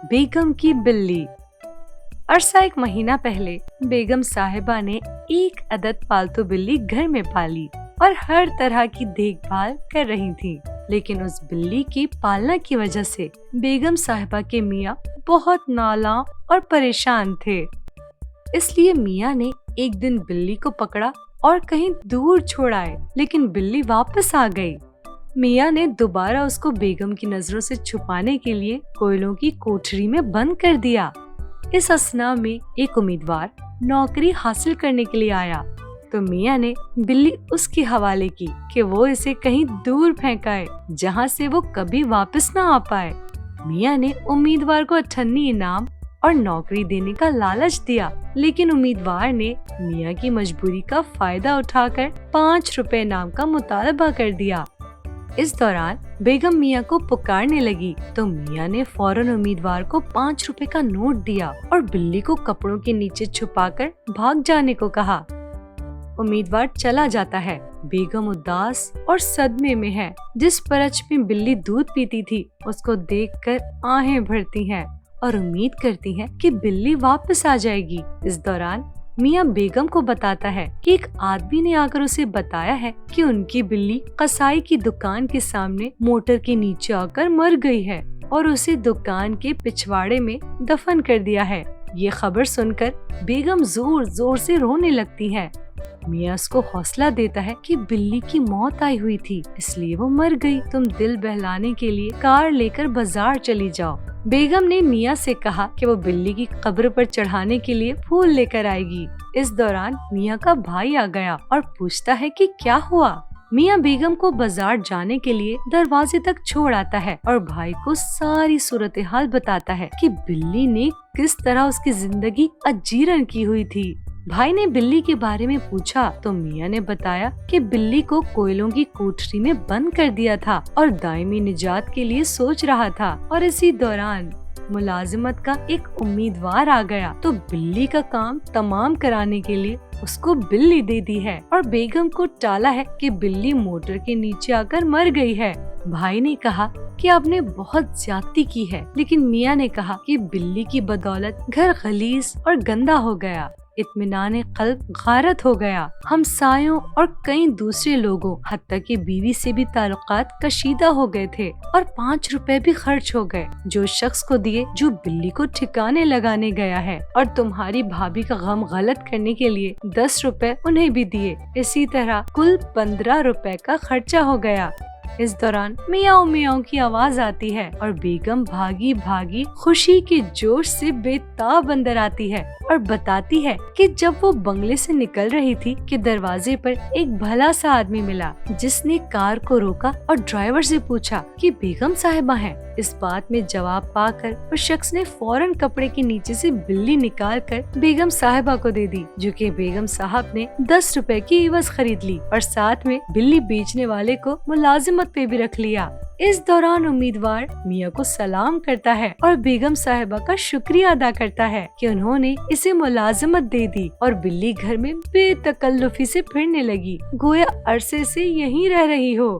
بیگم کی بلی۔ عرصہ ایک مہینہ پہلے بیگم صاحبہ نے ایک عدد پالتو بلی گھر میں پالی اور ہر طرح کی دیکھ بھال کر رہی تھی، لیکن اس بلی کی پالنا کی وجہ سے بیگم صاحبہ کے میاں بہت نالاں اور پریشان تھے۔ اس لیے میاں نے ایک دن بلی کو پکڑا اور کہیں دور چھوڑائے، لیکن بلی واپس آ گئی۔ میاں نے دوبارہ اس کو بیگم کی نظروں سے چھپانے کے لیے کوئلوں کی کوٹھری میں بند کر دیا۔ اس اثنا میں ایک امیدوار نوکری حاصل کرنے کے لیے آیا تو میاں نے بلی اس کے حوالے کی کہ وہ اسے کہیں دور پھینکائے جہاں سے وہ کبھی واپس نہ آ پائے۔ میاں نے امیدوار کو 98 انعام اور نوکری دینے کا لالچ دیا، لیکن امیدوار نے میاں کی مجبوری کا فائدہ اٹھا کر 5 روپے انعام کا مطالبہ کر دیا۔ اس دوران بیگم میاں کو پکارنے لگی تو میاں نے فوراً امیدوار کو 5 روپے کا نوٹ دیا اور بلی کو کپڑوں کے نیچے چھپا کر بھاگ جانے کو کہا۔ امیدوار چلا جاتا ہے۔ بیگم اداس اور صدمے میں ہے۔ جس پرچ میں بلی دودھ پیتی تھی اس کو دیکھ کر آہیں بھرتی ہیں اور امید کرتی ہیں کہ بلی واپس آ جائے گی۔ اس دوران میاں بیگم کو بتاتا ہے کہ ایک آدمی نے آ کر اسے بتایا ہے کہ ان کی بلی قصائی کی دکان کے سامنے موٹر کے نیچے آ کر مر گئی ہے اور اسے دکان کے پچھواڑے میں دفن کر دیا ہے۔ یہ خبر سن کر بیگم زور زور سے رونے لگتی ہے۔ میاں اس کو حوصلہ دیتا ہے کہ بلی کی موت آئی ہوئی تھی، اس لیے وہ مر گئی۔ تم دل بہلانے کے لیے کار لے کر بازار چلی جاؤ۔ بیگم نے میاں سے کہا کہ وہ بلی کی قبر پر چڑھانے کے لیے پھول لے کر آئے گی۔ اس دوران میاں کا بھائی آ گیا اور پوچھتا ہے کہ کیا ہوا۔ میاں بیگم کو بازار جانے کے لیے دروازے تک چھوڑ آتا ہے اور بھائی کو ساری صورتحال بتاتا ہے کہ بلی نے کس طرح اس کی زندگی اجیرن کی ہوئی تھی۔ بھائی نے بلی کے بارے میں پوچھا تو میاں نے بتایا کہ بلی کو کوئلوں کی کوٹھری میں بند کر دیا تھا اور دائمی نجات کے لیے سوچ رہا تھا، اور اسی دوران ملازمت کا ایک امیدوار آ گیا تو بلی کا کام تمام کرانے کے لیے اس کو بلی دے دی ہے اور بیگم کو ٹالا ہے کہ بلی موٹر کے نیچے آ کر مر گئی ہے۔ بھائی نے کہا کہ آپ نے بہت زیادتی کی ہے، لیکن میاں نے کہا کہ بلی کی بدولت گھر غلیظ اور گندا ہو گیا، اطمینان قلب غارت ہو گیا، ہمسایوں اور کئی دوسرے لوگوں حتیٰ کہ بیوی سے بھی تعلقات کشیدہ ہو گئے تھے اور 5 روپے بھی خرچ ہو گئے جو شخص کو دیے جو بلی کو ٹھکانے لگانے گیا ہے، اور تمہاری بھابھی کا غم غلط کرنے کے لیے 10 روپے انہیں بھی دیے۔ اسی طرح کل 15 روپے کا خرچہ ہو گیا۔ اس دوران میاں میاں کی آواز آتی ہے اور بیگم بھاگی بھاگی خوشی کے جوش سے بے تاب اندر آتی ہے اور بتاتی ہے کہ جب وہ بنگلے سے نکل رہی تھی کہ دروازے پر ایک بھلا سا آدمی ملا جس نے کار کو روکا اور ڈرائیور سے پوچھا کہ بیگم صاحبہ ہیں۔ اس بات میں جواب پا کر اس شخص نے فوراً کپڑے کے نیچے سے بلی نکال کر بیگم صاحبہ کو دے دی، جو کہ بیگم صاحب نے 10 روپے کی عوض خرید لی اور ساتھ میں بلی بیچنے والے کو ملازمت پہ بھی رکھ لیا۔ اس دوران امیدوار میاں کو سلام کرتا ہے اور بیگم صاحبہ کا شکریہ ادا کرتا ہے کہ انہوں نے اسے ملازمت دے دی، اور بلی گھر میں بے تکلفی سے پھرنے لگی، گویا عرصے سے یہیں رہ رہی ہو۔